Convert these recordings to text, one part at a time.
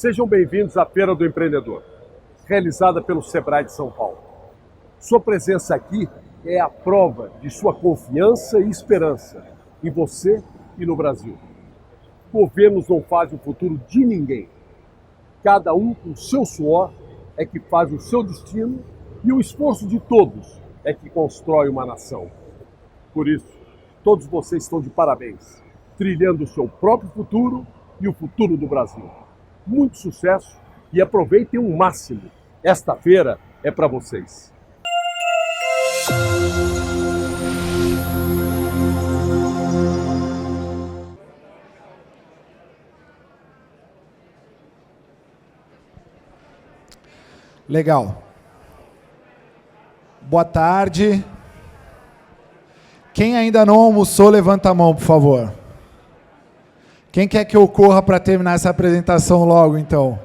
Sejam bem-vindos à Feira do Empreendedor, realizada pelo Sebrae de São Paulo. Sua presença aqui é a prova de sua confiança e esperança em você e no Brasil. Governos não fazem o futuro de ninguém. Cada um com o seu suor é que faz o seu destino e o esforço de todos é que constrói uma nação. Por isso, todos vocês estão de parabéns, trilhando o seu próprio futuro e o futuro do Brasil. Muito sucesso e aproveitem o máximo. Esta feira é para vocês. Legal. Boa tarde. Quem ainda não almoçou, levanta a mão, por favor. Quem quer que eu corra para terminar essa apresentação logo, então?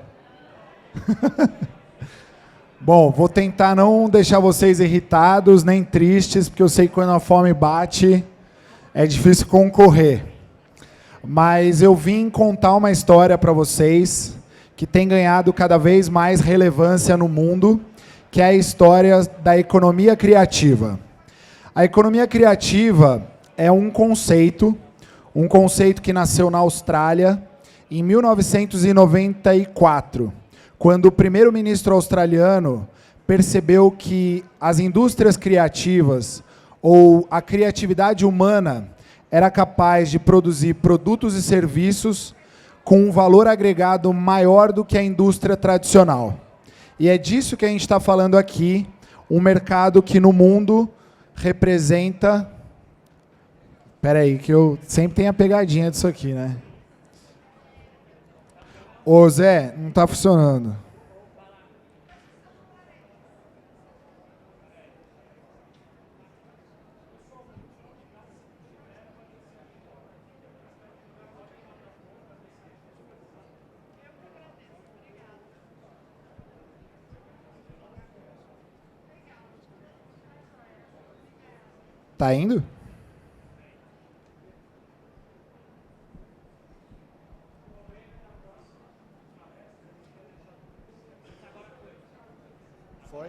Bom, vou tentar não deixar vocês irritados nem tristes, porque eu sei que quando a fome bate, é difícil concorrer. Mas eu vim contar uma história para vocês que tem ganhado cada vez mais relevância no mundo, que é a história da economia criativa. A economia criativa é um conceito que nasceu na Austrália em 1994, quando o primeiro-ministro australiano percebeu que as indústrias criativas ou a criatividade humana era capaz de produzir produtos e serviços com um valor agregado maior do que a indústria tradicional. E é disso que a gente está falando aqui, um mercado que no mundo representa... Espera aí, que eu sempre tenho a pegadinha disso aqui, né? Ô Zé, não está funcionando. Tá indo? Foi?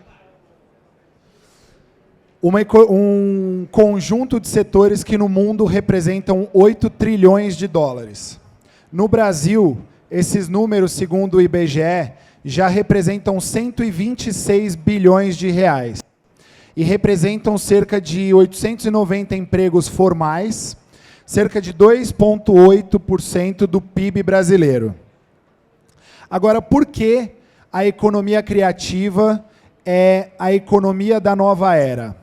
Um conjunto de setores que no mundo representam 8 trilhões de dólares. No Brasil, esses números, segundo o IBGE, já representam 126 bilhões de reais. E representam cerca de 890 empregos formais, cerca de 2,8% do PIB brasileiro. Agora, por que a economia criativa é a economia da nova era?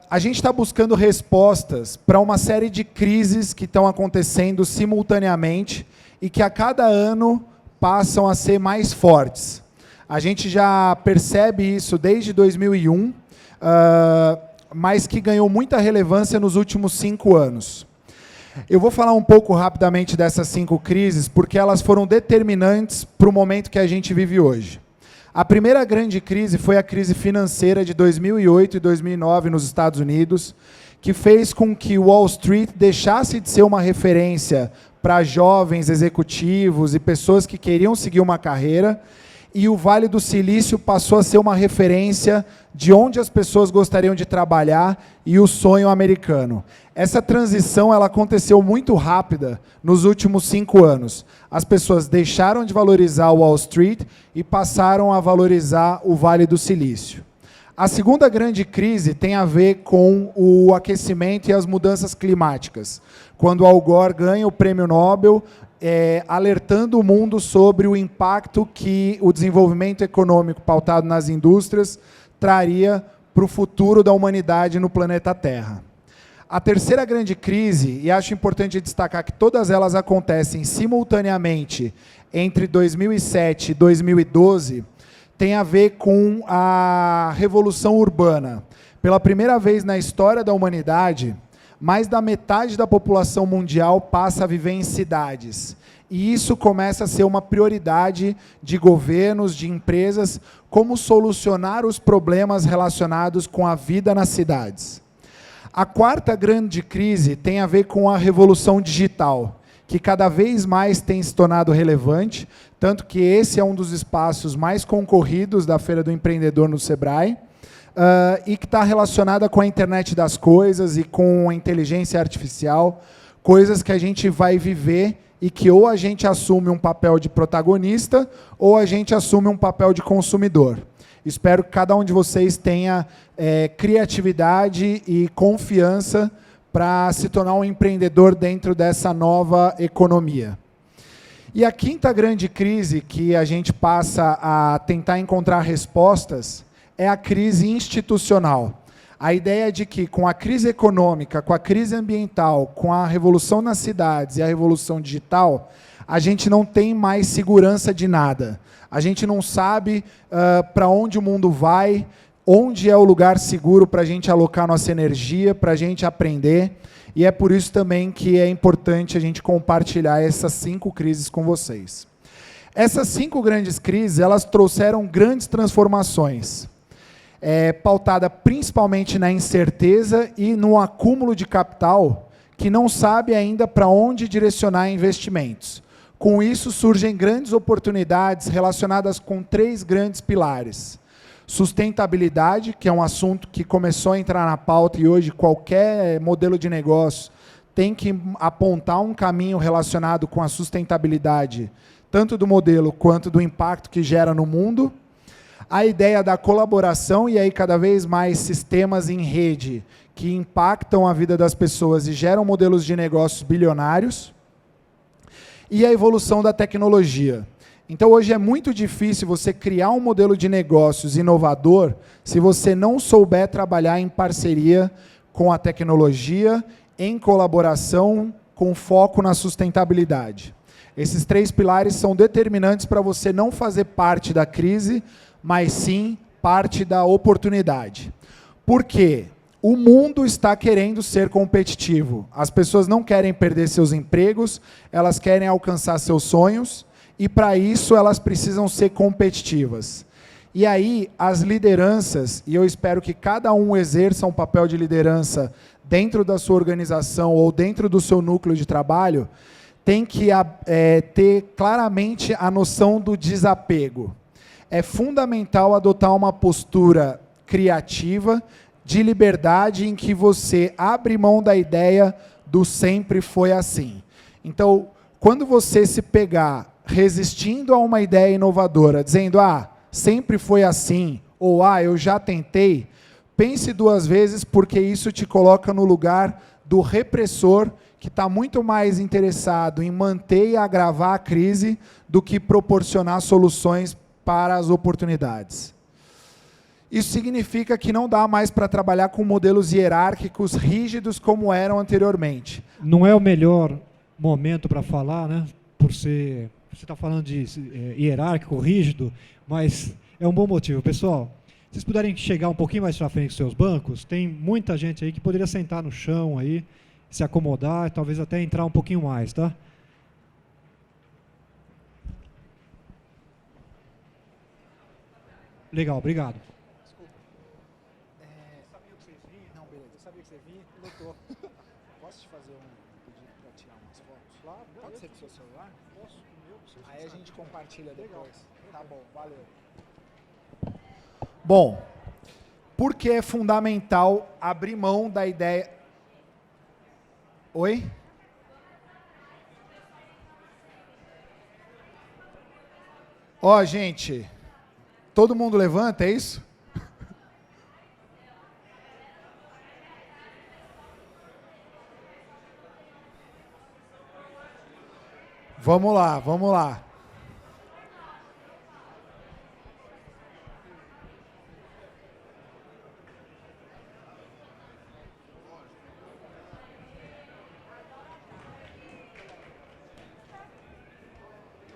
A gente está buscando respostas para uma série de crises que estão acontecendo simultaneamente e que a cada ano passam a ser mais fortes. A gente já percebe isso desde 2001, mas que ganhou muita relevância nos últimos 5 anos. Eu vou falar um pouco rapidamente dessas 5 crises, porque elas foram determinantes para o momento que a gente vive hoje. A primeira grande crise foi a crise financeira de 2008 e 2009 nos Estados Unidos, que fez com que Wall Street deixasse de ser uma referência para jovens executivos e pessoas que queriam seguir uma carreira, e o Vale do Silício passou a ser uma referência de onde as pessoas gostariam de trabalhar e o sonho americano. Essa transição ela aconteceu muito rápida nos últimos 5 anos. As pessoas deixaram de valorizar o Wall Street e passaram a valorizar o Vale do Silício. A segunda grande crise tem a ver com o aquecimento e as mudanças climáticas. Quando Al Gore ganha o Prêmio Nobel, alertando o mundo sobre o impacto que o desenvolvimento econômico pautado nas indústrias traria para o futuro da humanidade no planeta Terra. A terceira grande crise, e acho importante destacar que todas elas acontecem simultaneamente entre 2007 e 2012, tem a ver com a Revolução Urbana. Pela primeira vez na história da humanidade, mais da metade da população mundial passa a viver em cidades. E isso começa a ser uma prioridade de governos, de empresas, como solucionar os problemas relacionados com a vida nas cidades. A quarta grande crise tem a ver com a revolução digital, que cada vez mais tem se tornado relevante, tanto que esse é um dos espaços mais concorridos da Feira do Empreendedor no Sebrae, e que está relacionada com a internet das coisas e com a inteligência artificial, coisas que a gente vai viver e que ou a gente assume um papel de protagonista ou a gente assume um papel de consumidor. Espero que cada um de vocês tenha criatividade e confiança para se tornar um empreendedor dentro dessa nova economia. E a quinta grande crise que a gente passa a tentar encontrar respostas é a crise institucional. A ideia de que, com a crise econômica, com a crise ambiental, com a revolução nas cidades e a revolução digital, a gente não tem mais segurança de nada. A gente não sabe para onde o mundo vai, onde é o lugar seguro para a gente alocar nossa energia, para a gente aprender. E é por isso também que é importante a gente compartilhar essas 5 crises com vocês. Essas 5 grandes crises, elas trouxeram grandes transformações, pautada principalmente na incerteza e no acúmulo de capital, que não sabe ainda para onde direcionar investimentos. Com isso, surgem grandes oportunidades relacionadas com 3 grandes pilares. Sustentabilidade, que é um assunto que começou a entrar na pauta e hoje qualquer modelo de negócio tem que apontar um caminho relacionado com a sustentabilidade, tanto do modelo quanto do impacto que gera no mundo. A ideia da colaboração, e aí cada vez mais sistemas em rede que impactam a vida das pessoas e geram modelos de negócios bilionários. E a evolução da tecnologia. Então, hoje é muito difícil você criar um modelo de negócios inovador se você não souber trabalhar em parceria com a tecnologia, em colaboração, com foco na sustentabilidade. Esses 3 pilares são determinantes para você não fazer parte da crise, mas sim parte da oportunidade. Por quê? O mundo está querendo ser competitivo. As pessoas não querem perder seus empregos, elas querem alcançar seus sonhos, e para isso elas precisam ser competitivas. E aí as lideranças, e eu espero que cada um exerça um papel de liderança dentro da sua organização ou dentro do seu núcleo de trabalho, tem que ter claramente a noção do desapego. É fundamental adotar uma postura criativa, de liberdade, em que você abre mão da ideia do sempre foi assim. Então, quando você se pegar resistindo a uma ideia inovadora, dizendo, sempre foi assim, ou eu já tentei, pense 2 vezes, porque isso te coloca no lugar do repressor, que está muito mais interessado em manter e agravar a crise do que proporcionar soluções para as oportunidades. Isso significa que não dá mais para trabalhar com modelos hierárquicos rígidos como eram anteriormente. Não é o melhor momento para falar, né? Você está falando de hierárquico, rígido, mas é um bom motivo. Pessoal, se vocês puderem chegar um pouquinho mais para frente com seus bancos, tem muita gente aí que poderia sentar no chão aí, se acomodar, talvez até entrar um pouquinho mais, tá? Legal, obrigado. Sabia que vocês vinham? Não, beleza. Eu sabia que você vinha. Doutor, posso te fazer um pedido para tirar umas fotos? Claro. Pode ser com o seu celular? Posso, com o meu. Aí a gente compartilha depois. Tá bom, valeu. Bom, por que é fundamental abrir mão da ideia... Oi? Gente, todo mundo levanta, é isso? Vamos lá, vamos lá.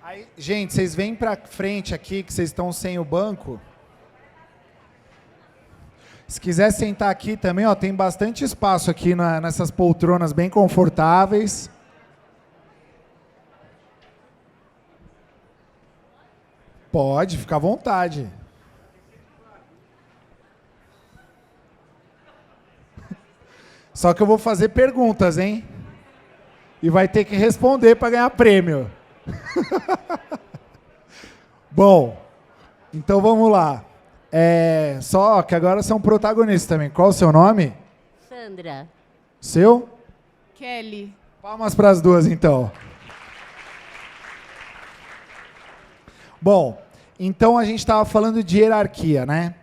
Aí, gente, vocês vêm para frente aqui, que vocês estão sem o banco. Se quiser sentar aqui também, tem bastante espaço aqui nessas poltronas bem confortáveis. Pode, fica à vontade. Só que eu vou fazer perguntas, hein? E vai ter que responder para ganhar prêmio. Bom, então vamos lá. Só que agora são protagonistas também. Qual o seu nome? Sandra. Seu? Kelly. Palmas para as duas, então. Bom, então a gente estava falando de hierarquia, né?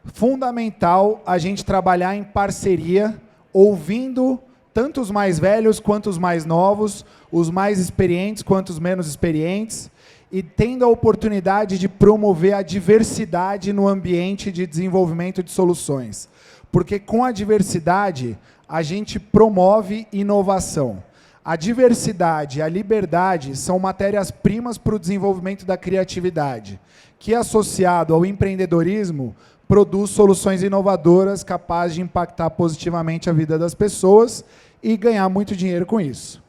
Fundamental a gente trabalhar em parceria, ouvindo tanto os mais velhos quanto os mais novos, os mais experientes quanto os menos experientes, e tendo a oportunidade de promover a diversidade no ambiente de desenvolvimento de soluções. Porque com a diversidade, a gente promove inovação. A diversidade e a liberdade são matérias-primas para o desenvolvimento da criatividade, que, associado ao empreendedorismo, produz soluções inovadoras capazes de impactar positivamente a vida das pessoas e ganhar muito dinheiro com isso.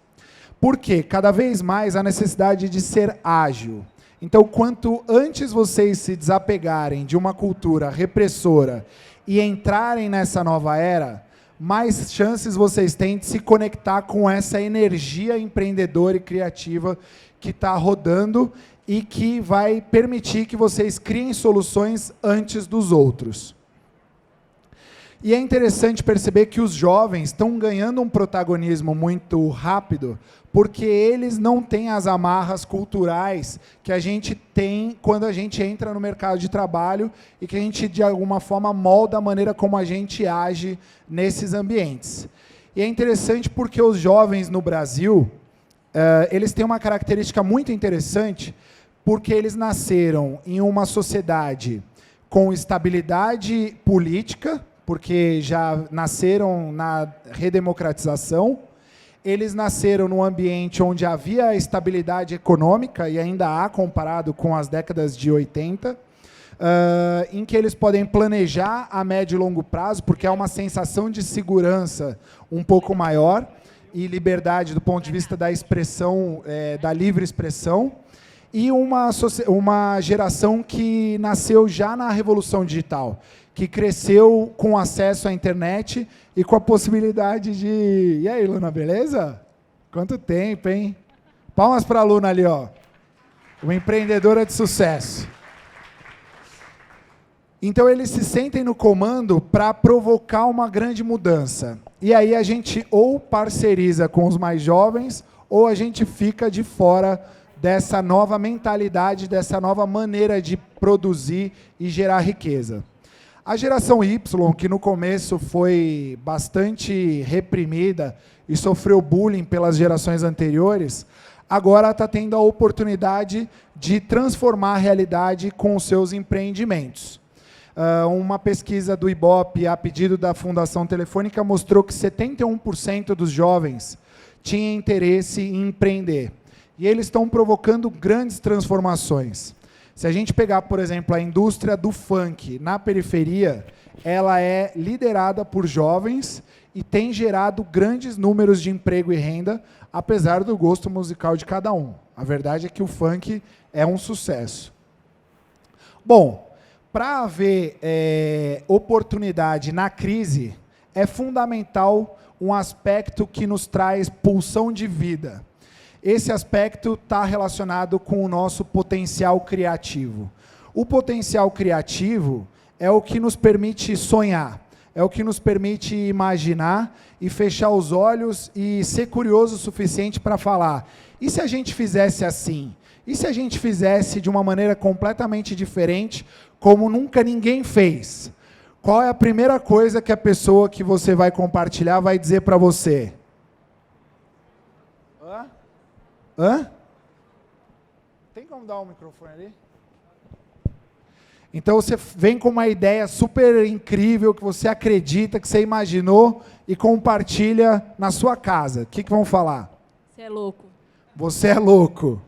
Por quê? Cada vez mais a necessidade de ser ágil. Então, quanto antes vocês se desapegarem de uma cultura repressora e entrarem nessa nova era, mais chances vocês têm de se conectar com essa energia empreendedora e criativa que está rodando e que vai permitir que vocês criem soluções antes dos outros. E é interessante perceber que os jovens estão ganhando um protagonismo muito rápido, porque eles não têm as amarras culturais que a gente tem quando a gente entra no mercado de trabalho e que a gente, de alguma forma, molda a maneira como a gente age nesses ambientes. E é interessante porque os jovens no Brasil, eles têm uma característica muito interessante, porque eles nasceram em uma sociedade com estabilidade política, porque já nasceram na redemocratização, eles nasceram num ambiente onde havia estabilidade econômica, e ainda há, comparado com as décadas de 80, em que eles podem planejar a médio e longo prazo, porque há uma sensação de segurança um pouco maior, e liberdade do ponto de vista da expressão, da livre expressão, e uma geração que nasceu já na Revolução Digital, que cresceu com acesso à internet e com a possibilidade de... E aí, Luna, beleza? Quanto tempo, hein? Palmas para a Luna ali, ó. Uma empreendedora de sucesso. Então, eles se sentem no comando para provocar uma grande mudança. E aí a gente ou parceriza com os mais jovens, ou a gente fica de fora dessa nova mentalidade, dessa nova maneira de produzir e gerar riqueza. A geração Y, que no começo foi bastante reprimida e sofreu bullying pelas gerações anteriores, agora está tendo a oportunidade de transformar a realidade com os seus empreendimentos. Uma pesquisa do Ibope, a pedido da Fundação Telefônica, mostrou que 71% dos jovens tinham interesse em empreender. E eles estão provocando grandes transformações. Se a gente pegar, por exemplo, a indústria do funk na periferia, ela é liderada por jovens e tem gerado grandes números de emprego e renda, apesar do gosto musical de cada um. A verdade é que o funk é um sucesso. Bom, para haver oportunidade na crise, é fundamental um aspecto que nos traz pulsão de vida. Esse aspecto está relacionado com o nosso potencial criativo. O potencial criativo é o que nos permite sonhar, é o que nos permite imaginar e fechar os olhos e ser curioso o suficiente para falar: e se a gente fizesse assim? E se a gente fizesse de uma maneira completamente diferente, como nunca ninguém fez? Qual é a primeira coisa que a pessoa que você vai compartilhar vai dizer para você? Hã? Tem como dar um microfone ali? Então você vem com uma ideia super incrível, que você acredita, que você imaginou, e compartilha na sua casa. O que vão falar? Você é louco. Você é louco.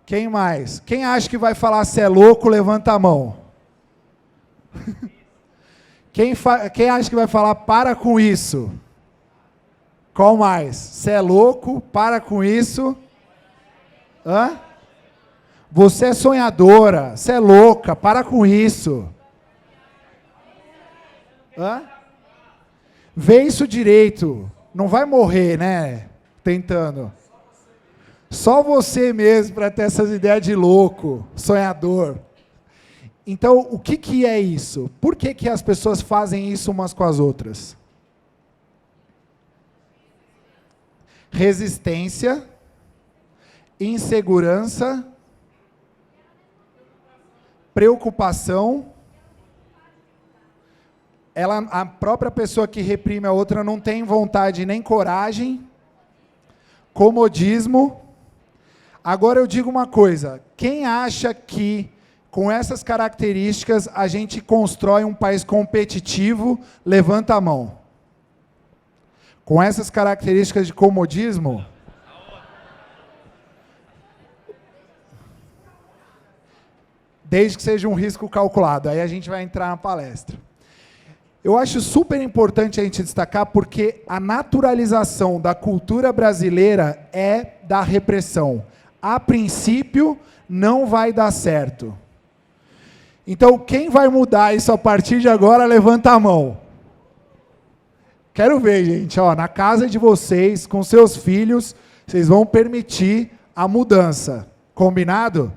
Quem mais? Quem acha que vai falar você é louco, levanta a mão. Quem acha que vai falar para com isso? Qual mais? Você é louco, para com isso. Hã? Você é sonhadora, você é louca, para com isso. Hã? Vê isso direito, não vai morrer, né? Tentando. Só você mesmo para ter essas ideias de louco, sonhador. Então, o que é isso? Por que as pessoas fazem isso umas com as outras? Resistência, insegurança, preocupação. A própria pessoa que reprime a outra não tem vontade nem coragem. Comodismo. Agora eu digo uma coisa, quem acha que com essas características a gente constrói um país competitivo, levanta a mão. Com essas características de comodismo, desde que seja um risco calculado, aí a gente vai entrar na palestra. Eu acho super importante a gente destacar porque a naturalização da cultura brasileira é da repressão. A princípio, não vai dar certo. Então, quem vai mudar isso a partir de agora, levanta a mão. Quero ver, gente, ó, na casa de vocês, com seus filhos, vocês vão permitir a mudança. Combinado?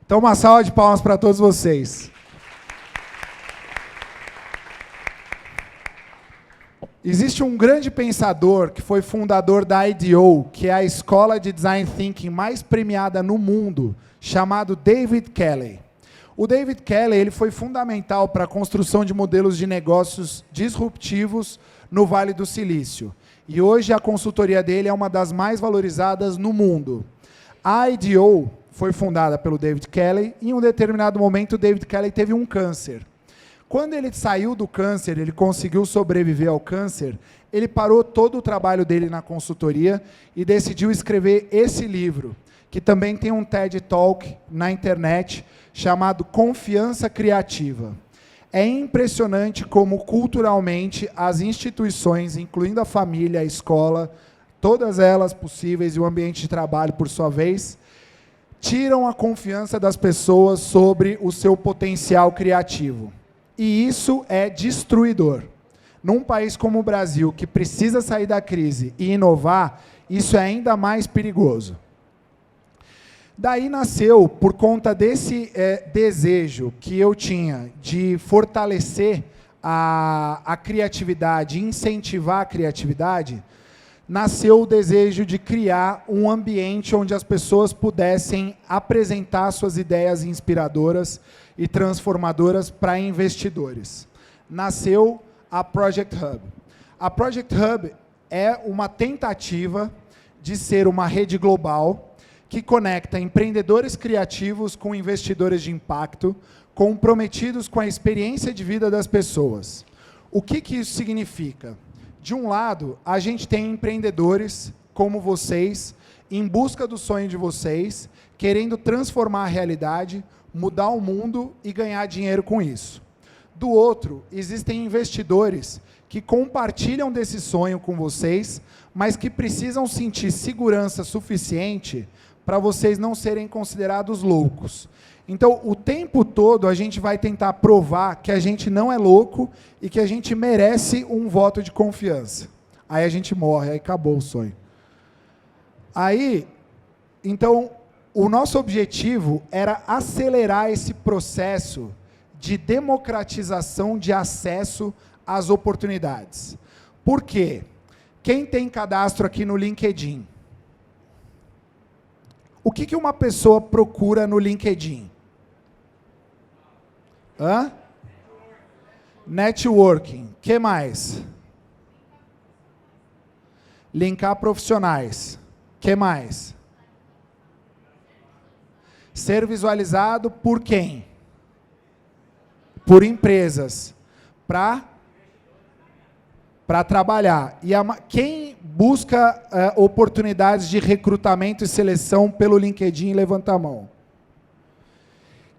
Então, uma salva de palmas para todos vocês. Existe um grande pensador que foi fundador da IDEO, que é a escola de Design Thinking mais premiada no mundo, chamado David Kelley. O David Kelley ele foi fundamental para a construção de modelos de negócios disruptivos no Vale do Silício. E hoje a consultoria dele é uma das mais valorizadas no mundo. A IDEO foi fundada pelo David Kelley e em um determinado momento o David Kelley teve um câncer. Quando ele saiu do câncer, ele conseguiu sobreviver ao câncer, ele parou todo o trabalho dele na consultoria e decidiu escrever esse livro, que também tem um TED Talk na internet, chamado Confiança Criativa. É impressionante como, culturalmente, as instituições, incluindo a família, a escola, todas elas possíveis, e o ambiente de trabalho, por sua vez, tiram a confiança das pessoas sobre o seu potencial criativo. E isso é destruidor. Num país como o Brasil, que precisa sair da crise e inovar, isso é ainda mais perigoso. Daí nasceu, por conta desse desejo que eu tinha de fortalecer a criatividade, incentivar a criatividade, nasceu o desejo de criar um ambiente onde as pessoas pudessem apresentar suas ideias inspiradoras e transformadoras para investidores. Nasceu a Project Hub. A Project Hub é uma tentativa de ser uma rede global que conecta empreendedores criativos com investidores de impacto, comprometidos com a experiência de vida das pessoas. O que isso significa? De um lado, a gente tem empreendedores como vocês, em busca do sonho de vocês, querendo transformar a realidade, mudar o mundo e ganhar dinheiro com isso. Do outro, existem investidores que compartilham desse sonho com vocês, mas que precisam sentir segurança suficiente para vocês não serem considerados loucos. Então, o tempo todo, a gente vai tentar provar que a gente não é louco e que a gente merece um voto de confiança. Aí a gente morre, aí acabou o sonho. Aí, então, o nosso objetivo era acelerar esse processo de democratização de acesso às oportunidades. Por quê? Quem tem cadastro aqui no LinkedIn? O que uma pessoa procura no LinkedIn? Networking. O que mais? Linkar profissionais. O que mais? Ser visualizado por quem? Por empresas. Para trabalhar. E quem busca oportunidades de recrutamento e seleção pelo LinkedIn, levanta a mão.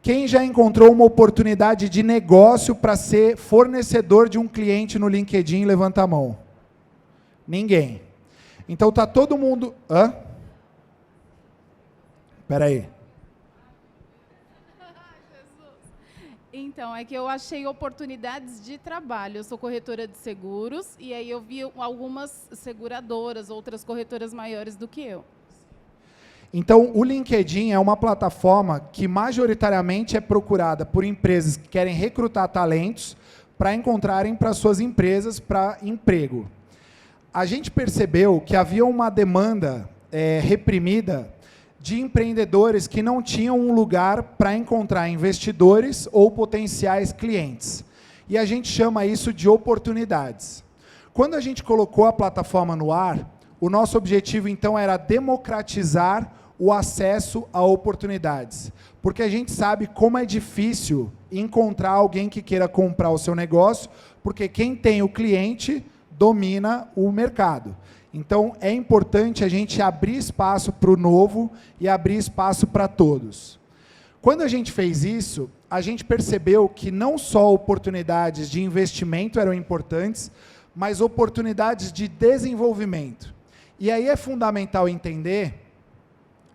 Quem já encontrou uma oportunidade de negócio para ser fornecedor de um cliente no LinkedIn, levanta a mão. Ninguém. Então está todo mundo... Espera aí. Então, é que eu achei oportunidades de trabalho. Eu sou corretora de seguros e aí eu vi algumas seguradoras, outras corretoras maiores do que eu. Então, o LinkedIn é uma plataforma que majoritariamente é procurada por empresas que querem recrutar talentos para encontrarem para suas empresas para emprego. A gente percebeu que havia uma demanda reprimida de empreendedores que não tinham um lugar para encontrar investidores ou potenciais clientes. E a gente chama isso de oportunidades. Quando a gente colocou a plataforma no ar, o nosso objetivo, então, era democratizar o acesso a oportunidades. Porque a gente sabe como é difícil encontrar alguém que queira comprar o seu negócio, porque quem tem o cliente domina o mercado. Então, é importante a gente abrir espaço para o novo e abrir espaço para todos. Quando a gente fez isso, a gente percebeu que não só oportunidades de investimento eram importantes, mas oportunidades de desenvolvimento. E aí é fundamental entender...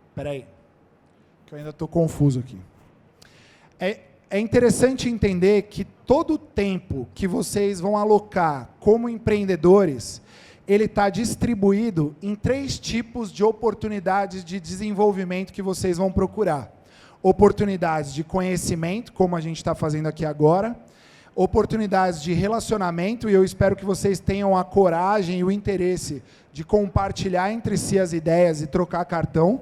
Espera aí, que eu ainda estou confuso aqui. É interessante entender que todo o tempo que vocês vão alocar como empreendedores, ele está distribuído em 3 tipos de oportunidades de desenvolvimento que vocês vão procurar. Oportunidades de conhecimento, como a gente está fazendo aqui agora, oportunidades de relacionamento, e eu espero que vocês tenham a coragem e o interesse de compartilhar entre si as ideias e trocar cartão,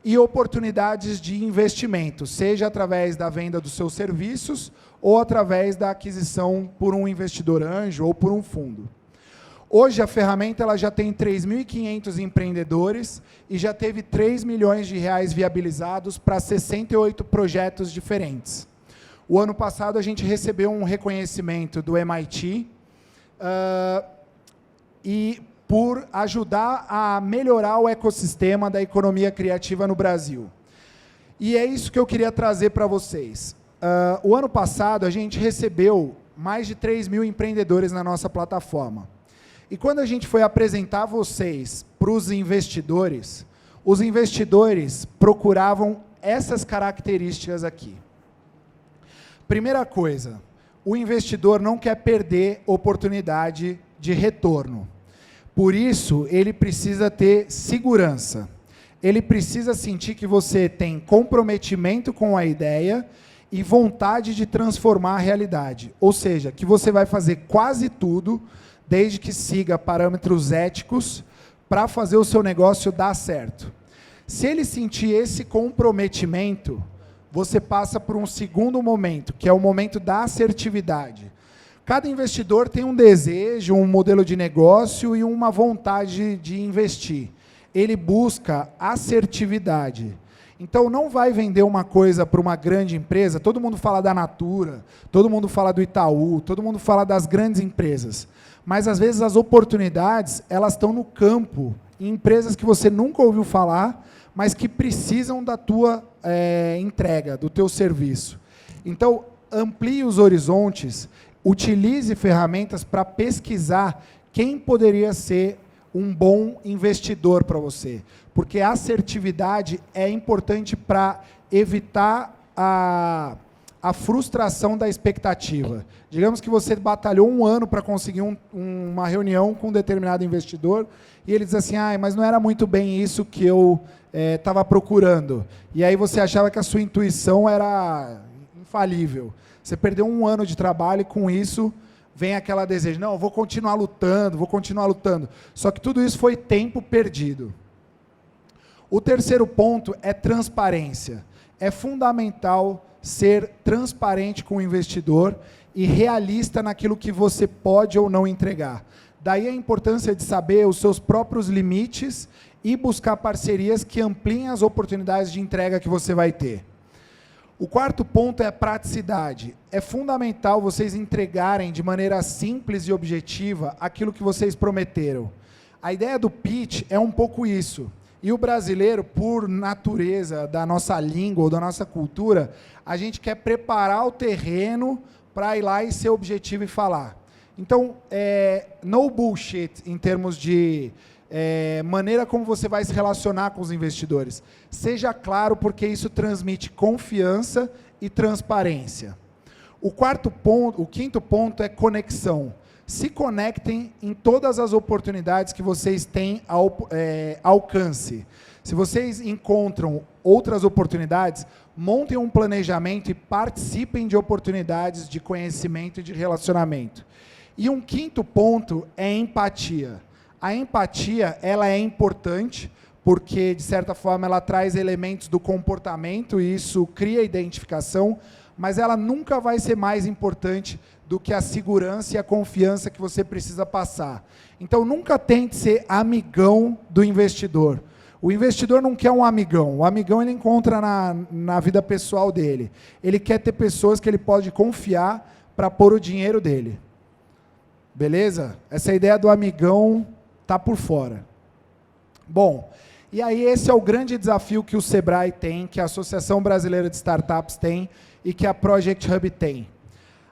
e oportunidades de investimento, seja através da venda dos seus serviços ou através da aquisição por um investidor anjo ou por um fundo. Hoje a ferramenta ela já tem 3.500 empreendedores e já teve 3 milhões de reais viabilizados para 68 projetos diferentes. O ano passado a gente recebeu um reconhecimento do MIT e por ajudar a melhorar o ecossistema da economia criativa no Brasil. E é isso que eu queria trazer para vocês. O ano passado, a gente recebeu mais de 3 mil empreendedores na nossa plataforma. E quando a gente foi apresentar vocês para os investidores procuravam essas características aqui. Primeira coisa, o investidor não quer perder oportunidade de retorno. Por isso, ele precisa ter segurança. Ele precisa sentir que você tem comprometimento com a ideia e vontade de transformar a realidade. Ou seja, que você vai fazer quase tudo, desde que siga parâmetros éticos, para fazer o seu negócio dar certo. Se ele sentir esse comprometimento, você passa por um segundo momento, que é o momento da assertividade. Cada investidor tem um desejo, um modelo de negócio e uma vontade de investir. Ele busca assertividade. Então, não vai vender uma coisa para uma grande empresa, todo mundo fala da Natura, todo mundo fala do Itaú, todo mundo fala das grandes empresas. Mas, às vezes, as oportunidades, elas estão no campo, em empresas que você nunca ouviu falar, mas que precisam da tua entrega, do teu serviço. Então, amplie os horizontes, utilize ferramentas para pesquisar quem poderia ser um bom investidor para você. Porque a assertividade é importante para evitar a frustração da expectativa. Digamos que você batalhou 1 ano para conseguir uma reunião com um determinado investidor e ele diz assim, mas não era muito bem isso que eu estava procurando. E aí você achava que a sua intuição era infalível. Você perdeu 1 ano de trabalho e com isso vem aquela desejo, não, eu vou continuar lutando. Só que tudo isso foi tempo perdido. O terceiro ponto é transparência. É fundamental ser transparente com o investidor e realista naquilo que você pode ou não entregar. Daí a importância de saber os seus próprios limites e buscar parcerias que ampliem as oportunidades de entrega que você vai ter. O quarto ponto é a praticidade. É fundamental vocês entregarem de maneira simples e objetiva aquilo que vocês prometeram. A ideia do pitch é um pouco isso. E o brasileiro, por natureza da nossa língua ou da nossa cultura, a gente quer preparar o terreno para ir lá e ser objetivo e falar. Então, no bullshit em termos de maneira como você vai se relacionar com os investidores. Seja claro, porque isso transmite confiança e transparência. O quinto ponto é conexão. Se conectem em todas as oportunidades que vocês têm ao alcance. Se vocês encontram outras oportunidades, montem um planejamento e participem de oportunidades de conhecimento e de relacionamento. E um quinto ponto é empatia. A empatia, ela é importante, porque, de certa forma, ela traz elementos do comportamento e isso cria identificação, mas ela nunca vai ser mais importante do que a segurança e a confiança que você precisa passar. Então, nunca tente ser amigão do investidor. O investidor não quer um amigão. O amigão ele encontra na vida pessoal dele. Ele quer ter pessoas que ele pode confiar para pôr o dinheiro dele. Beleza? Essa ideia do amigão está por fora. Bom, e aí esse é o grande desafio que o Sebrae tem, que a Associação Brasileira de Startups tem e que a Project Hub tem.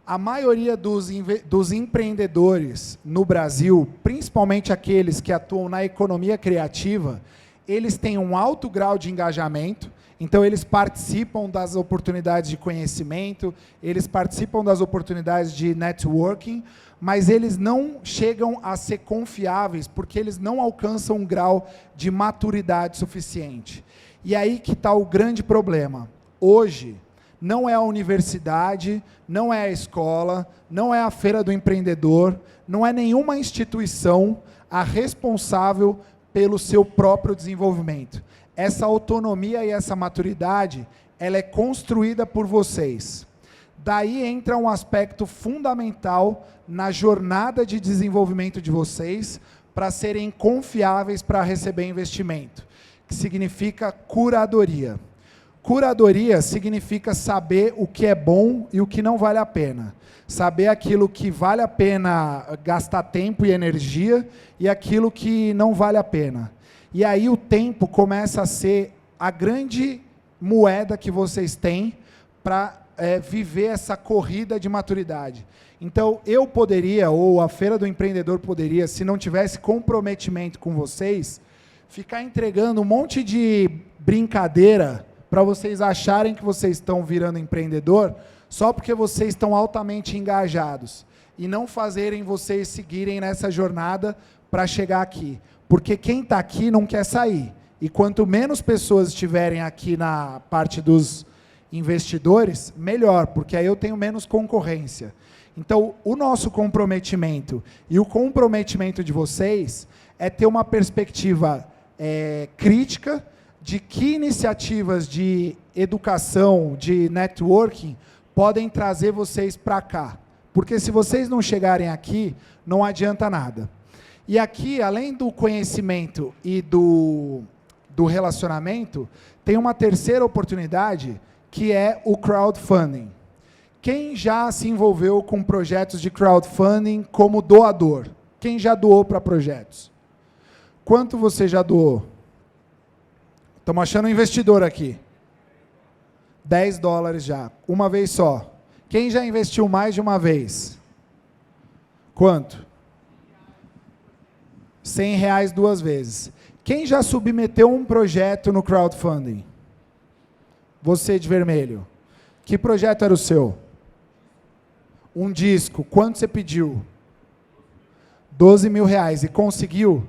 A maioria dos empreendedores no Brasil, principalmente aqueles que atuam na economia criativa, eles têm um alto grau de engajamento, então eles participam das oportunidades de conhecimento, eles participam das oportunidades de networking, mas eles não chegam a ser confiáveis, porque eles não alcançam um grau de maturidade suficiente. E aí que está o grande problema. Hoje, não é a universidade, não é a escola, não é a feira do empreendedor, não é nenhuma instituição a responsável pelo seu próprio desenvolvimento. Essa autonomia e essa maturidade, ela é construída por vocês. Daí entra um aspecto fundamental na jornada de desenvolvimento de vocês para serem confiáveis para receber investimento, que significa curadoria. Curadoria significa saber o que é bom e o que não vale a pena. Saber aquilo que vale a pena gastar tempo e energia e aquilo que não vale a pena. E aí o tempo começa a ser a grande moeda que vocês têm para viver essa corrida de maturidade. Então, eu poderia, ou a Feira do Empreendedor poderia, se não tivesse comprometimento com vocês, ficar entregando um monte de brincadeira para vocês acharem que vocês estão virando empreendedor só porque vocês estão altamente engajados e não fazerem vocês seguirem nessa jornada para chegar aqui. Porque quem está aqui não quer sair. E quanto menos pessoas estiverem aqui na parte dos investidores, melhor, porque aí eu tenho menos concorrência. Então, o nosso comprometimento e o comprometimento de vocês é ter uma perspectiva crítica de que iniciativas de educação, de networking, podem trazer vocês para cá. Porque se vocês não chegarem aqui, não adianta nada. E aqui, além do conhecimento e do relacionamento, tem uma terceira oportunidade, que é o crowdfunding. Quem já se envolveu com projetos de crowdfunding como doador? Quem já doou para projetos? Quanto você já doou? Estamos achando um investidor aqui. $10 já. Uma vez só. Quem já investiu mais de uma vez? Quanto? R$100 duas vezes. Quem já submeteu um projeto no crowdfunding? Você de vermelho. Que projeto era o seu? Um disco. Quanto você pediu? R$12 mil. E conseguiu?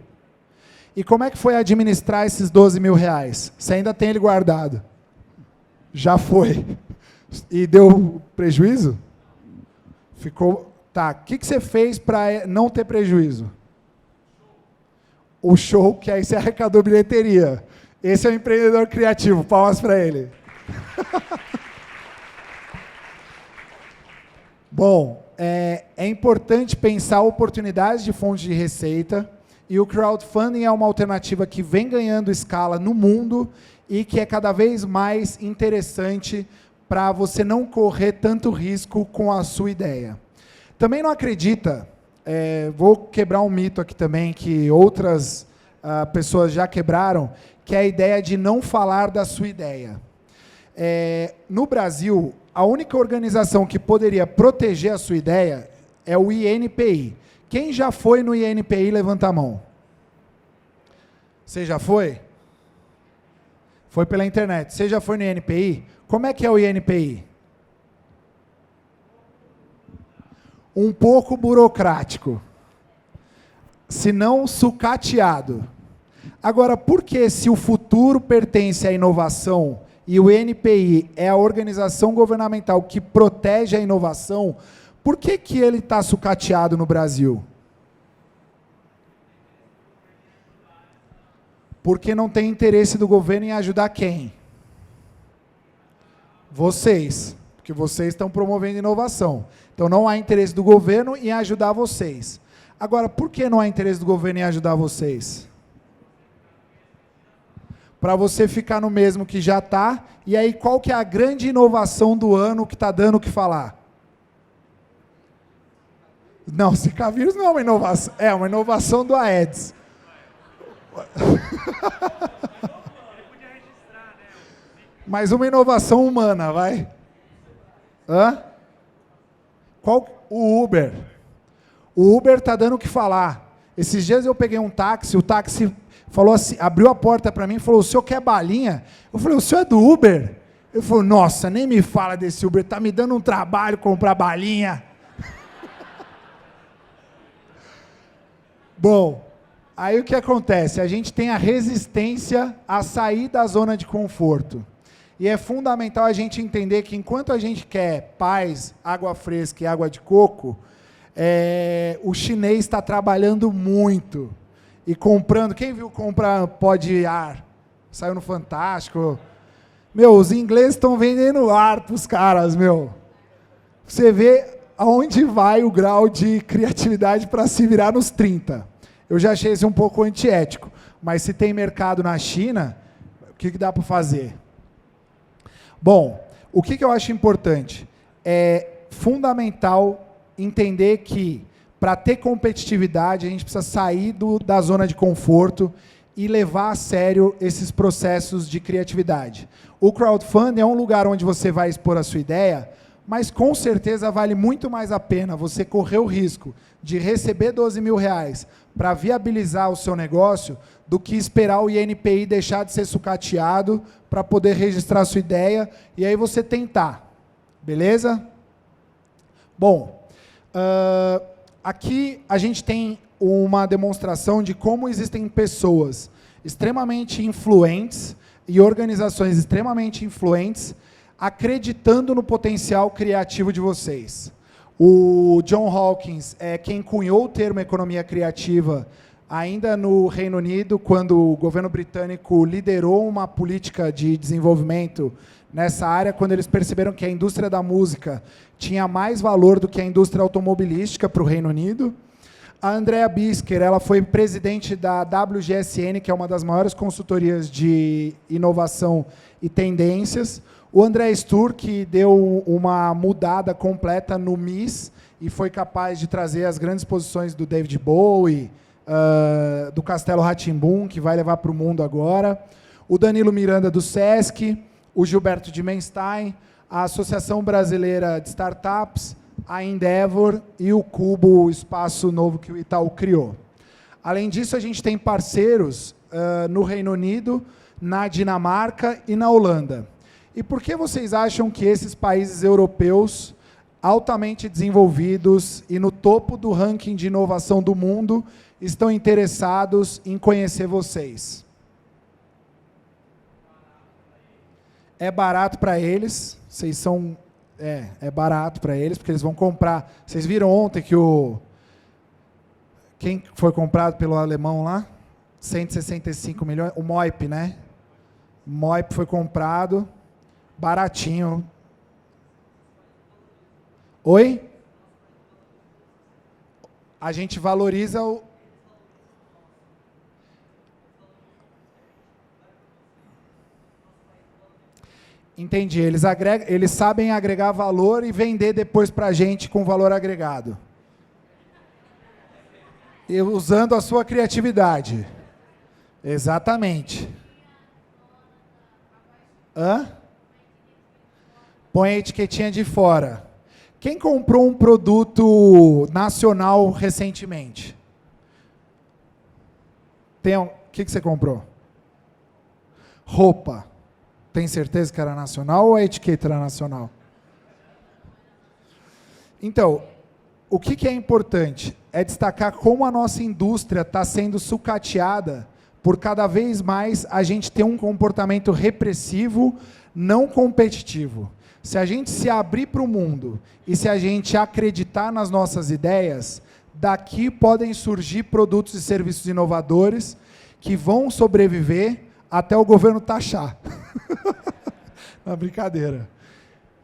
E como é que foi administrar esses R$12 mil? Você ainda tem ele guardado? Já foi. E deu prejuízo? Ficou. Tá. O que você fez para não ter prejuízo? O show, que aí você arrecadou bilheteria. Esse é o empreendedor criativo. Palmas para ele. Bom, é importante pensar oportunidades de fontes de receita. E o crowdfunding é uma alternativa que vem ganhando escala no mundo e que é cada vez mais interessante para você não correr tanto risco com a sua ideia. Também não acredita, vou quebrar um mito aqui também, que outras pessoas já quebraram, que é a ideia de não falar da sua ideia. No Brasil, a única organização que poderia proteger a sua ideia é o INPI. Quem já foi no INPI, levanta a mão. Você já foi? Foi pela internet. Você já foi no INPI? Como é que é o INPI? um pouco burocrático, se não sucateado. Agora, por que se o futuro pertence à inovação e o NPI é a organização governamental que protege a inovação, por que que ele está sucateado no Brasil? Porque não tem interesse do governo em ajudar quem? Vocês. Porque vocês estão promovendo inovação. Então não há interesse do governo em ajudar vocês. Agora, por que não há interesse do governo em ajudar vocês? Para você ficar no mesmo que já está, e aí qual que é a grande inovação do ano que está dando o que falar? Não, Zika vírus não é uma inovação, é uma inovação do Aedes. Mas uma inovação humana, vai? Hã? Qual? O Uber. O Uber está dando o que falar. Esses dias eu peguei um táxi, o táxi falou assim, abriu a porta para mim e falou, o senhor quer balinha? Eu falei, o senhor é do Uber? Ele falou, nossa, nem me fala desse Uber, está me dando um trabalho comprar balinha. Bom, aí o que acontece? A gente tem a resistência a sair da zona de conforto. E é fundamental a gente entender que enquanto a gente quer paz, água fresca e água de coco, o chinês está trabalhando muito e comprando. Quem viu comprar pó de ar? Saiu no Fantástico. Meu, os ingleses estão vendendo ar para os caras, meu. Você vê aonde vai o grau de criatividade para se virar nos 30. Eu já achei isso um pouco antiético. Mas se tem mercado na China, o que dá para fazer? Bom, o que eu acho importante? É fundamental entender que, para ter competitividade, a gente precisa sair da zona de conforto e levar a sério esses processos de criatividade. O crowdfunding é um lugar onde você vai expor a sua ideia, mas com certeza vale muito mais a pena você correr o risco de receber 12 mil reais para viabilizar o seu negócio do que esperar o INPI deixar de ser sucateado para poder registrar a sua ideia e aí você tentar. Beleza? Bom, aqui a gente tem uma demonstração de como existem pessoas extremamente influentes e organizações extremamente influentes acreditando no potencial criativo de vocês. O John Hawkins é quem cunhou o termo economia criativa ainda no Reino Unido, quando o governo britânico liderou uma política de desenvolvimento nessa área, quando eles perceberam que a indústria da música tinha mais valor do que a indústria automobilística para o Reino Unido. A Andrea Bisker, ela foi presidente da WGSN, que é uma das maiores consultorias de inovação e tendências. O André Stur, que deu uma mudada completa no MIS e foi capaz de trazer as grandes posições do David Bowie, do Castelo Rá-Tim-Bum, que vai levar para o mundo agora. O Danilo Miranda, do SESC, o Gilberto Dimenstein, a Associação Brasileira de Startups, a Endeavor e o Cubo, o espaço novo que o Itaú criou. Além disso, a gente tem parceiros no Reino Unido, na Dinamarca e na Holanda. E por que vocês acham que esses países europeus, altamente desenvolvidos e no topo do ranking de inovação do mundo, estão interessados em conhecer vocês? É barato para eles, vocês são... É barato para eles, porque eles vão comprar. Vocês viram ontem que quem foi comprado pelo alemão lá? 165 milhões, o Moip, né? O Moip foi comprado, baratinho. Oi? A gente valoriza o... Entendi. Eles sabem agregar valor e vender depois para a gente com valor agregado. E usando a sua criatividade. Exatamente. Hã? Põe a etiquetinha de fora. Quem comprou um produto nacional recentemente? O que você comprou? Roupa. Tem certeza que era nacional ou a etiqueta era nacional? Então, o que é importante? É destacar como a nossa indústria está sendo sucateada por cada vez mais a gente ter um comportamento repressivo, não competitivo. Se a gente se abrir para o mundo e se a gente acreditar nas nossas ideias, daqui podem surgir produtos e serviços inovadores que vão sobreviver até o governo taxar. Não, brincadeira.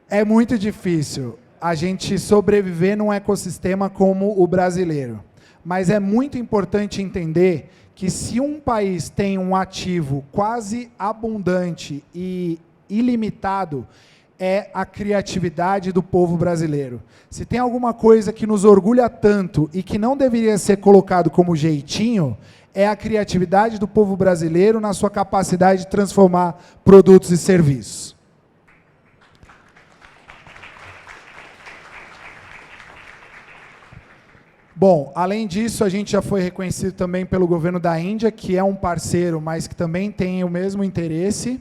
É muito difícil a gente sobreviver num ecossistema como o brasileiro. Mas é muito importante entender que se um país tem um ativo quase abundante e ilimitado, é a criatividade do povo brasileiro. Se tem alguma coisa que nos orgulha tanto e que não deveria ser colocado como jeitinho, é a criatividade do povo brasileiro na sua capacidade de transformar produtos e serviços. Bom, além disso, a gente já foi reconhecido também pelo governo da Índia, que é um parceiro, mas que também tem o mesmo interesse.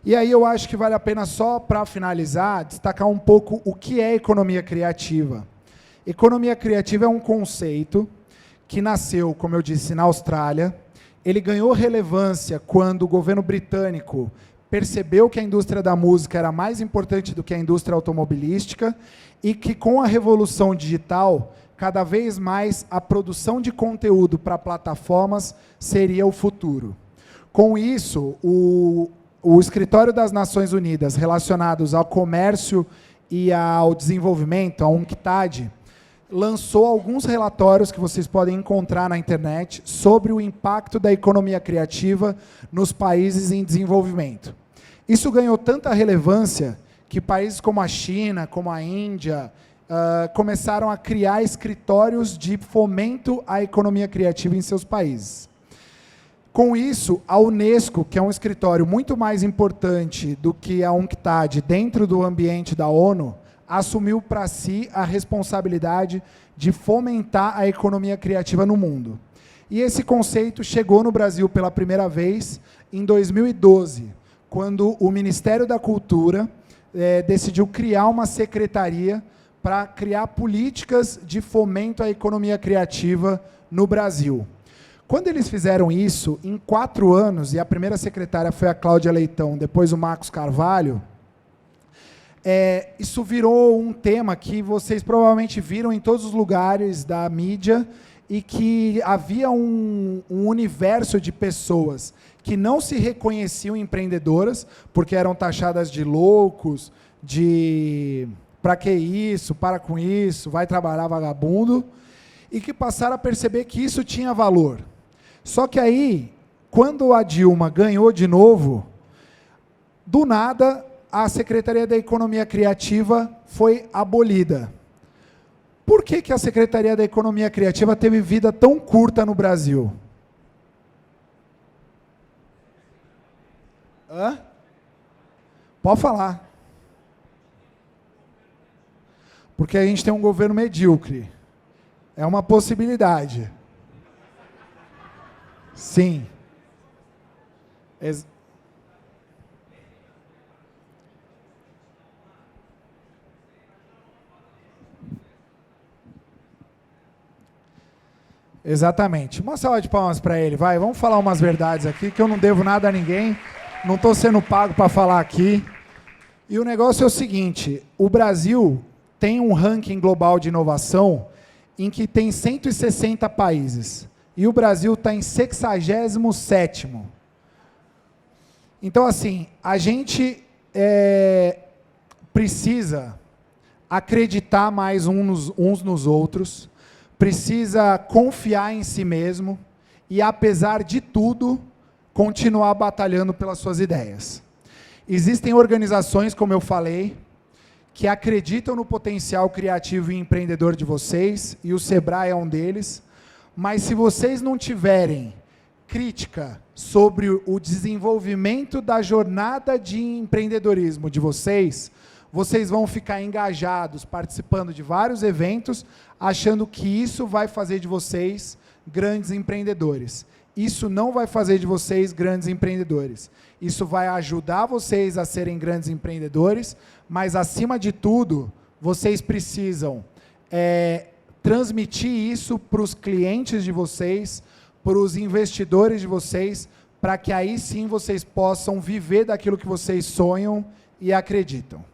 E aí eu acho que vale a pena, só para finalizar, destacar um pouco o que é economia criativa. Economia criativa é um conceito que nasceu, como eu disse, na Austrália. Ele ganhou relevância quando o governo britânico percebeu que a indústria da música era mais importante do que a indústria automobilística e que, com a revolução digital, cada vez mais a produção de conteúdo para plataformas seria o futuro. Com isso, o Escritório das Nações Unidas, relacionados ao comércio e ao desenvolvimento, a UNCTAD, lançou alguns relatórios que vocês podem encontrar na internet sobre o impacto da economia criativa nos países em desenvolvimento. Isso ganhou tanta relevância que países como a China, como a Índia, começaram a criar escritórios de fomento à economia criativa em seus países. Com isso, a Unesco, que é um escritório muito mais importante do que a UNCTAD dentro do ambiente da ONU, assumiu para si a responsabilidade de fomentar a economia criativa no mundo. E esse conceito chegou no Brasil pela primeira vez em 2012, quando o Ministério da Cultura decidiu criar uma secretaria para criar políticas de fomento à economia criativa no Brasil. Quando eles fizeram isso, em 4 anos, e a primeira secretária foi a Cláudia Leitão, depois o Marcos Carvalho, isso virou um tema que vocês provavelmente viram em todos os lugares da mídia e que havia um universo de pessoas que não se reconheciam empreendedoras, porque eram taxadas de loucos, de para que isso, para com isso, vai trabalhar vagabundo, e que passaram a perceber que isso tinha valor. Só que aí, quando a Dilma ganhou de novo, do nada, a Secretaria da Economia Criativa foi abolida. Por que a Secretaria da Economia Criativa teve vida tão curta no Brasil? Hã? Pode falar. Porque a gente tem um governo medíocre. É uma possibilidade. Sim. Exatamente. Uma salva de palmas para ele, vai. Vamos falar umas verdades aqui, que eu não devo nada a ninguém. Não estou sendo pago para falar aqui. E o negócio é o seguinte, o Brasil tem um ranking global de inovação em que tem 160 países. E o Brasil está em 67º. Então, assim, a gente precisa acreditar mais uns nos outros, precisa confiar em si mesmo e, apesar de tudo, continuar batalhando pelas suas ideias. Existem organizações, como eu falei, que acreditam no potencial criativo e empreendedor de vocês, e o Sebrae é um deles, mas se vocês não tiverem crítica sobre o desenvolvimento da jornada de empreendedorismo de vocês, vocês vão ficar engajados, participando de vários eventos, achando que isso vai fazer de vocês grandes empreendedores. Isso não vai fazer de vocês grandes empreendedores. Isso vai ajudar vocês a serem grandes empreendedores, mas, acima de tudo, vocês precisam transmitir isso para os clientes de vocês, para os investidores de vocês, para que aí sim vocês possam viver daquilo que vocês sonham e acreditam.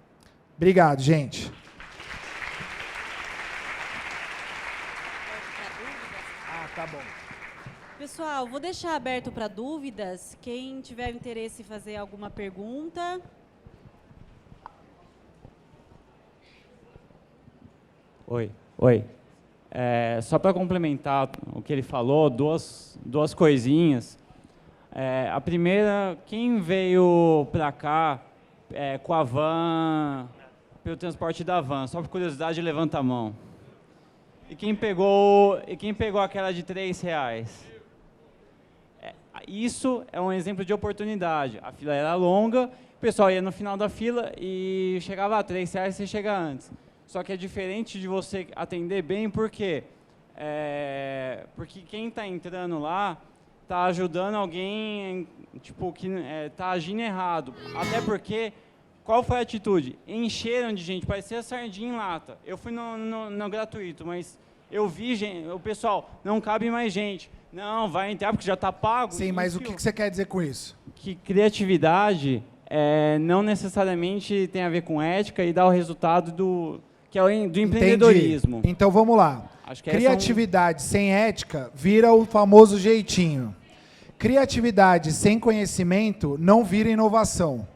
Obrigado, gente. Tá bom. Pessoal, vou deixar aberto para dúvidas. Quem tiver interesse em fazer alguma pergunta. Oi. Só para complementar o que ele falou, duas coisinhas. A primeira, quem veio para cá com a van, pelo transporte da van, só por curiosidade, levanta a mão. E quem pegou aquela de R$3? Isso é um exemplo de oportunidade. A fila era longa, o pessoal ia no final da fila e chegava a R$3, você chega antes. Só que é diferente de você atender bem, por quê? Porque quem está entrando lá está ajudando alguém tipo, que está agindo errado. Até porque, qual foi a atitude? Encheram de gente, parecia sardinha em lata. Eu fui no gratuito, mas eu vi gente, o pessoal, não cabe mais gente. Não, vai entrar porque já está pago. Sim, mas o que você quer dizer com isso? Que criatividade não necessariamente tem a ver com ética e dá o resultado do empreendedorismo. Entendi. Então vamos lá. Acho que criatividade sem ética vira o famoso jeitinho. Criatividade sem conhecimento não vira inovação.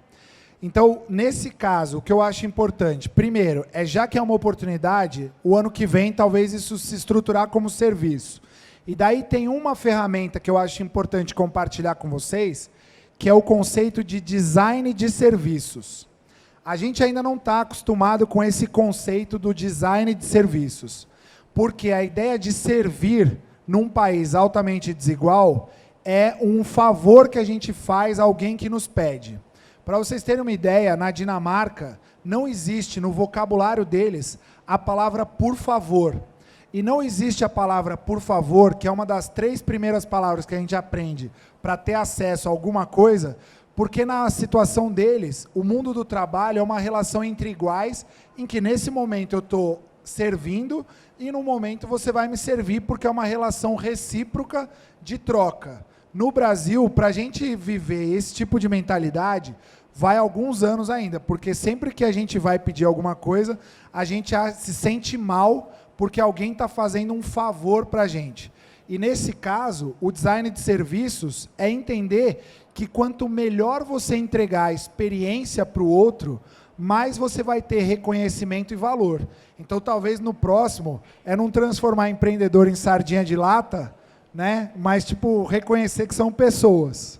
Então, nesse caso, o que eu acho importante, primeiro, já que é uma oportunidade, o ano que vem talvez isso se estruturar como serviço. E daí tem uma ferramenta que eu acho importante compartilhar com vocês, que é o conceito de design de serviços. A gente ainda não está acostumado com esse conceito do design de serviços, porque a ideia de servir num país altamente desigual é um favor que a gente faz a alguém que nos pede. Para vocês terem uma ideia, na Dinamarca não existe no vocabulário deles a palavra por favor. E não existe a palavra por favor, que é uma das 3 primeiras palavras que a gente aprende para ter acesso a alguma coisa, porque na situação deles, o mundo do trabalho é uma relação entre iguais, em que nesse momento eu estou servindo e no momento você vai me servir, porque é uma relação recíproca de troca. No Brasil, para a gente viver esse tipo de mentalidade, vai alguns anos ainda, porque sempre que a gente vai pedir alguma coisa, a gente se sente mal porque alguém está fazendo um favor para a gente. E nesse caso, o design de serviços é entender que quanto melhor você entregar a experiência para o outro, mais você vai ter reconhecimento e valor. Então, talvez no próximo, não transformar empreendedor em sardinha de lata, né? Mas, tipo, reconhecer que são pessoas.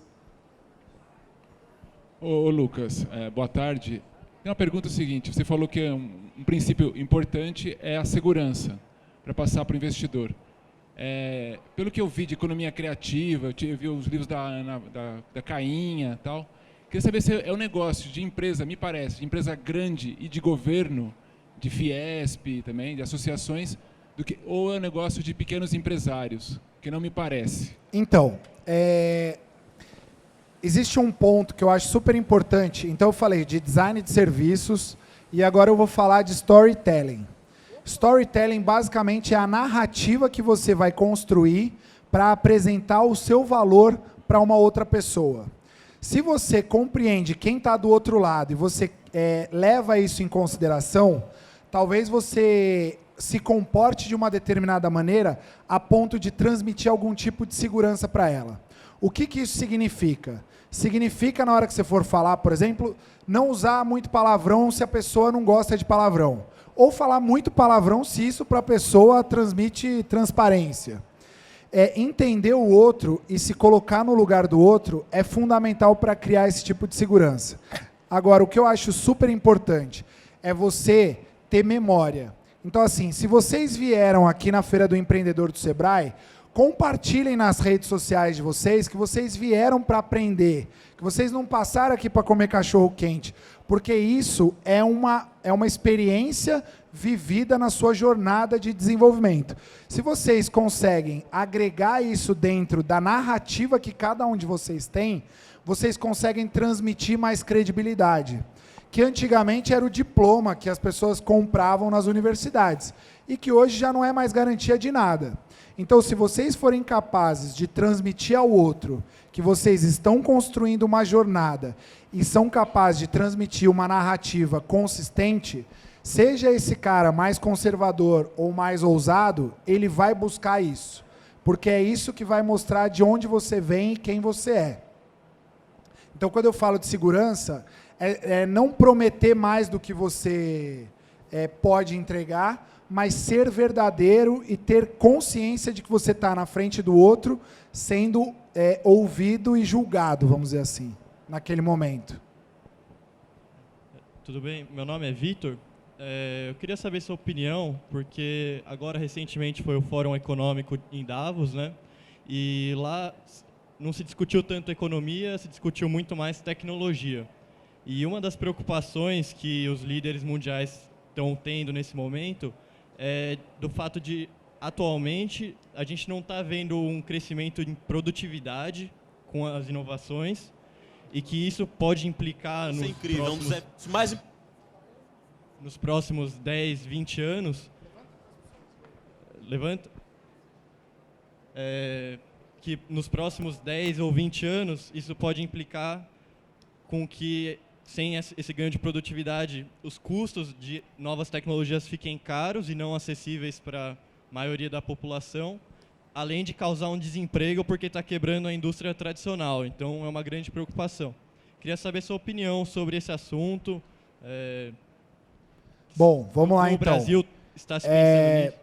Ô Lucas, boa tarde. Tem uma pergunta seguinte, você falou que um princípio importante é a segurança, para passar para o investidor. Pelo que eu vi de economia criativa, eu vi os livros da Cainha e tal, queria saber se é um negócio de empresa, me parece, de empresa grande e de governo, de Fiesp também, de associações, ou é um negócio de pequenos empresários, que não me parece. Então, existe um ponto que eu acho super importante. Então, eu falei de design de serviços e agora eu vou falar de storytelling. Storytelling, basicamente, é a narrativa que você vai construir para apresentar o seu valor para uma outra pessoa. Se você compreende quem está do outro lado e você leva isso em consideração, talvez você se comporte de uma determinada maneira a ponto de transmitir algum tipo de segurança para ela. O que isso significa? Significa, na hora que você for falar, por exemplo, não usar muito palavrão se a pessoa não gosta de palavrão. Ou falar muito palavrão se isso para a pessoa transmite transparência. Entender o outro e se colocar no lugar do outro é fundamental para criar esse tipo de segurança. Agora, o que eu acho super importante é você ter memória. Então, assim, se vocês vieram aqui na Feira do Empreendedor do Sebrae, compartilhem nas redes sociais de vocês que vocês vieram para aprender, que vocês não passaram aqui para comer cachorro quente, porque isso é uma experiência vivida na sua jornada de desenvolvimento. Se vocês conseguem agregar isso dentro da narrativa que cada um de vocês tem, vocês conseguem transmitir mais credibilidade. que antigamente era o diploma que as pessoas compravam nas universidades e que hoje já não é mais garantia de nada. Então, se vocês forem capazes de transmitir ao outro que vocês estão construindo uma jornada e são capazes de transmitir uma narrativa consistente, seja esse cara mais conservador ou mais ousado, ele vai buscar isso. Porque é isso que vai mostrar de onde você vem e quem você é. Então, quando eu falo de segurança, é não prometer mais do que você pode entregar, mas ser verdadeiro e ter consciência de que você está na frente do outro, sendo ouvido e julgado, vamos dizer assim, naquele momento. Tudo bem? Meu nome é Vitor. Eu queria saber sua opinião, porque agora recentemente foi o Fórum Econômico em Davos, né? E lá não se discutiu tanto economia, se discutiu muito mais tecnologia. E uma das preocupações que os líderes mundiais estão tendo nesse momento é do fato de, atualmente, a gente não está vendo um crescimento em produtividade com as inovações e que isso pode implicar nos próximos 10, 20 anos, que nos próximos 10 ou 20 anos, isso pode implicar com que, sem esse ganho de produtividade, os custos de novas tecnologias fiquem caros e não acessíveis para a maioria da população, além de causar um desemprego porque está quebrando a indústria tradicional. Então, é uma grande preocupação. Queria saber sua opinião sobre esse assunto. Bom, vamos lá então. O Brasil está se pensando nisso?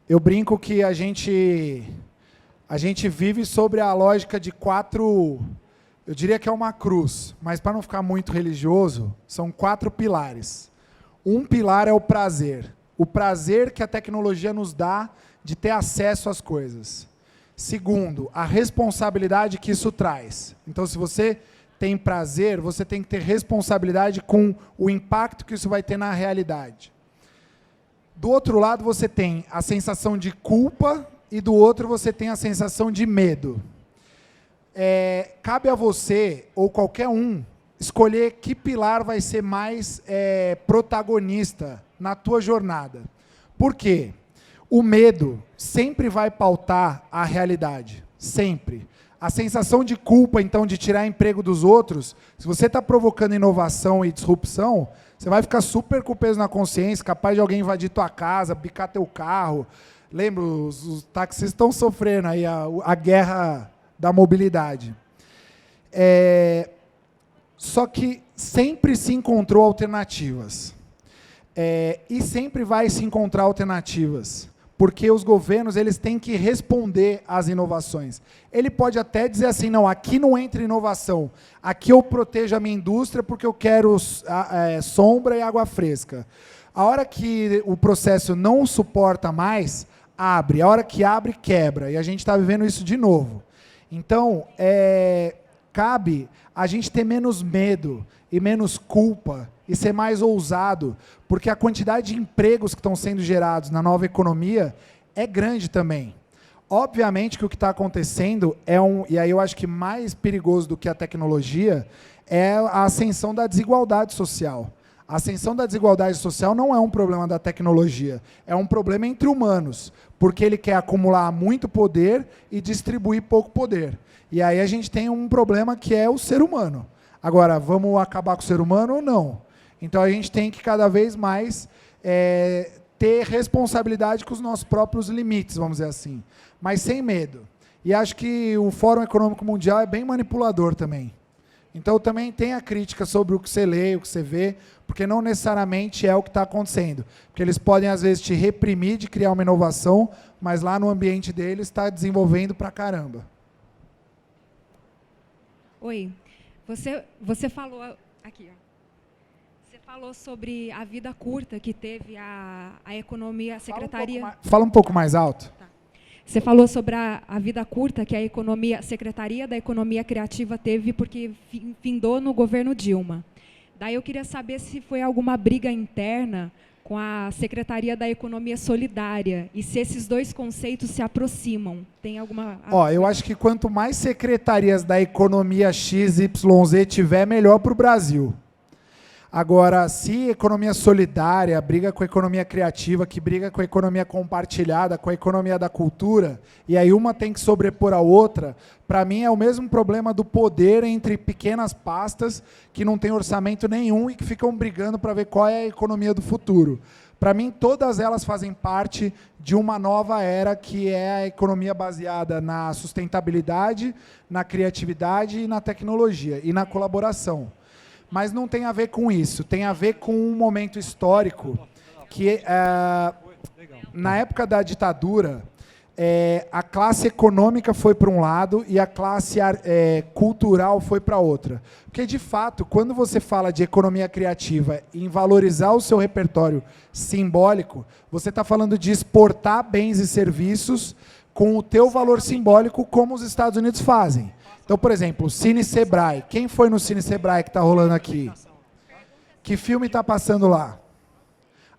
Eu brinco que a gente vive sobre a lógica de 4, eu diria que é uma cruz, mas para não ficar muito religioso, são 4 pilares. Um pilar é o prazer que a tecnologia nos dá de ter acesso às coisas. Segundo, a responsabilidade que isso traz. Então, se você tem prazer, você tem que ter responsabilidade com o impacto que isso vai ter na realidade. Do outro lado, você tem a sensação de culpa e do outro você tem a sensação de medo. Cabe a você, ou qualquer um, escolher que pilar vai ser mais protagonista na tua jornada. Por quê? O medo sempre vai pautar a realidade. Sempre. A sensação de culpa, então, de tirar emprego dos outros, se você está provocando inovação e disrupção, você vai ficar super com o peso na consciência, capaz de alguém invadir tua casa, bicar teu carro. Lembra, os taxistas estão sofrendo aí a guerra da mobilidade. Só que sempre se encontrou alternativas. E sempre vai se encontrar alternativas. Porque os governos eles têm que responder às inovações. Ele pode até dizer assim, não, aqui não entra inovação, aqui eu protejo a minha indústria porque eu quero sombra e água fresca. A hora que o processo não suporta mais, abre. A hora que abre, quebra. E a gente está vivendo isso de novo. Então, cabe a gente ter menos medo e menos culpa e ser mais ousado, porque a quantidade de empregos que estão sendo gerados na nova economia é grande também. Obviamente que o que está acontecendo e aí eu acho que mais perigoso do que a tecnologia, é a ascensão da desigualdade social. A ascensão da desigualdade social não é um problema da tecnologia, é um problema entre humanos, porque ele quer acumular muito poder e distribuir pouco poder. E aí a gente tem um problema que é o ser humano. Agora, vamos acabar com o ser humano ou não? Então, a gente tem que cada vez mais ter responsabilidade com os nossos próprios limites, vamos dizer assim, mas sem medo. E acho que o Fórum Econômico Mundial é bem manipulador também. Então, também tem a crítica sobre o que você lê, o que você vê, porque não necessariamente é o que está acontecendo. Porque eles podem, às vezes, te reprimir de criar uma inovação, mas lá no ambiente deles está desenvolvendo pra caramba. Oi, você falou aqui, ó. Você falou sobre a vida curta que teve a economia, a secretaria... Fala um pouco mais alto. Tá. Você falou sobre a vida curta que a Secretaria da Economia Criativa teve porque findou no governo Dilma. Daí eu queria saber se foi alguma briga interna com a Secretaria da Economia Solidária e se esses dois conceitos se aproximam. Tem alguma... Eu acho que quanto mais secretarias da economia XYZ tiver, melhor para o Brasil. Agora, se economia solidária briga com a economia criativa, que briga com a economia compartilhada, com a economia da cultura, e aí uma tem que sobrepor a outra, para mim é o mesmo problema do poder entre pequenas pastas que não têm orçamento nenhum e que ficam brigando para ver qual é a economia do futuro. Para mim, todas elas fazem parte de uma nova era, que é a economia baseada na sustentabilidade, na criatividade e na tecnologia, e na colaboração. Mas não tem a ver com isso, tem a ver com um momento histórico que, na época da ditadura, a classe econômica foi para um lado e a classe cultural foi para outra. Porque, de fato, quando você fala de economia criativa em valorizar o seu repertório simbólico, você está falando de exportar bens e serviços com o teu valor simbólico, como os Estados Unidos fazem. Então, por exemplo, o Cine Sebrae. Quem foi no Cine Sebrae que está rolando aqui? Que filme está passando lá?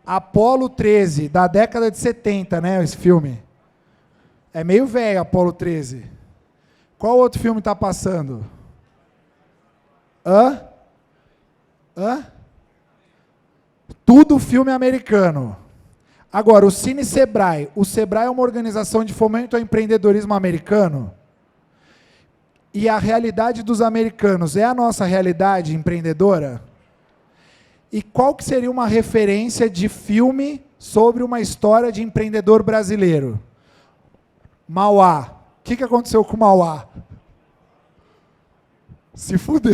Apollo 13, da década de 70, né, esse filme? É meio velho, Apollo 13. Qual outro filme está passando? Hã? Tudo filme americano. Agora, o Cine Sebrae. O Sebrae é uma organização de fomento ao empreendedorismo americano? E a realidade dos americanos é a nossa realidade empreendedora? E qual que seria uma referência de filme sobre uma história de empreendedor brasileiro? Mauá. O que aconteceu com Mauá? Se fudeu.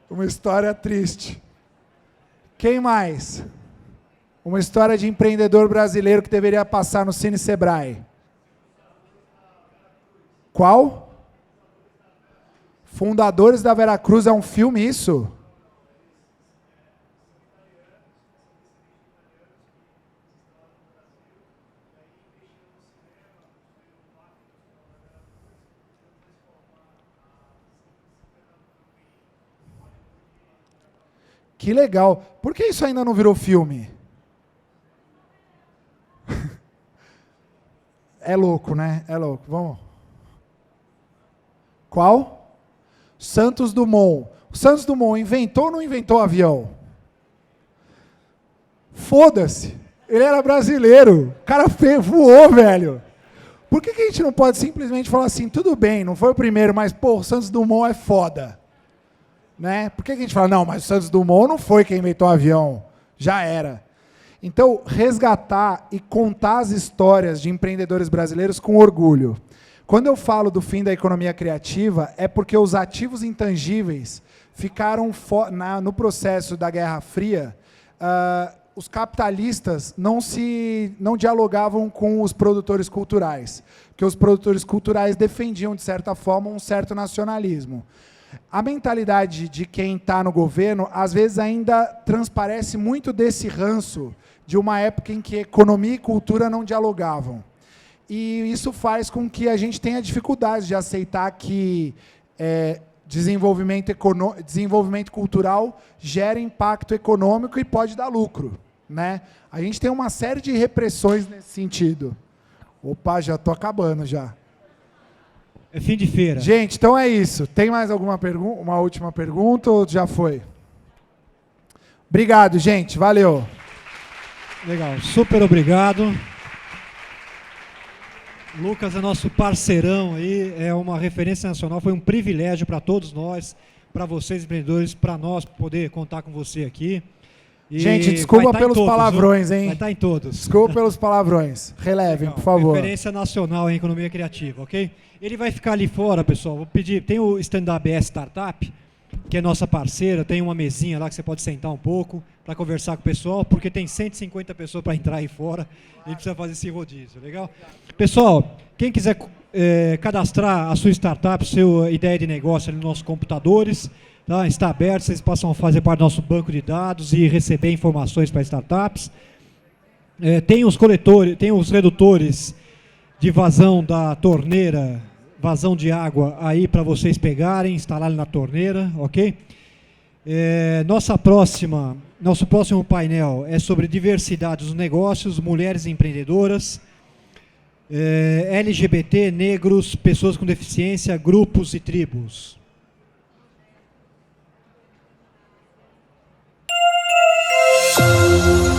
Uma história triste. Quem mais? Uma história de empreendedor brasileiro que deveria passar no Cine Sebrae. Qual? Fundadores da Veracruz, é um filme isso? Que legal. Por que isso ainda não virou filme? É louco, né? É louco. Vamos. Qual? Santos Dumont. O Santos Dumont inventou ou não inventou avião? Foda-se. Ele era brasileiro. O cara voou, velho. Por que a gente não pode simplesmente falar assim, tudo bem, não foi o primeiro, mas, pô, o Santos Dumont é foda. Né? Por que a gente fala, não, mas o Santos Dumont não foi quem inventou o avião. Já era. Então, resgatar e contar as histórias de empreendedores brasileiros com orgulho. Quando eu falo do fim da economia criativa, é porque os ativos intangíveis ficaram no processo da Guerra Fria. Os capitalistas não dialogavam com os produtores culturais, porque os produtores culturais defendiam, de certa forma, um certo nacionalismo. A mentalidade de quem está no governo, às vezes, ainda transparece muito desse ranço de uma época em que economia e cultura não dialogavam. E isso faz com que a gente tenha dificuldade de aceitar que desenvolvimento cultural gera impacto econômico e pode dar lucro. Né? A gente tem uma série de repressões nesse sentido. Opa, já estou acabando já. É fim de feira. Gente, então é isso. Tem mais alguma pergunta? Uma última pergunta ou já foi? Obrigado, gente. Valeu. Legal. Super obrigado. Lucas é nosso parceirão aí, é uma referência nacional, foi um privilégio para todos nós, para vocês empreendedores, para nós poder contar com você aqui. E gente, desculpa pelos palavrões, hein? Vai estar em todos. Desculpa pelos palavrões. Relevem, legal, por favor. Referência nacional em economia criativa, ok? Ele vai ficar ali fora, pessoal. Vou pedir, tem o stand-up BS Startup, que é nossa parceira, tem uma mesinha lá que você pode sentar um pouco para conversar com o pessoal, porque tem 150 pessoas para entrar aí fora e precisa fazer esse rodízio, legal? Pessoal, quem quiser cadastrar a sua startup, sua ideia de negócio ali nos nossos computadores, tá? Está aberto, vocês possam fazer parte do nosso banco de dados e receber informações para startups. Tem os coletores, tem os redutores de vazão da torneira, vazão de água aí para vocês pegarem, instalarem na torneira, ok? Nosso próximo painel é sobre diversidade dos negócios, mulheres empreendedoras, LGBT, negros, pessoas com deficiência, grupos e tribos. Música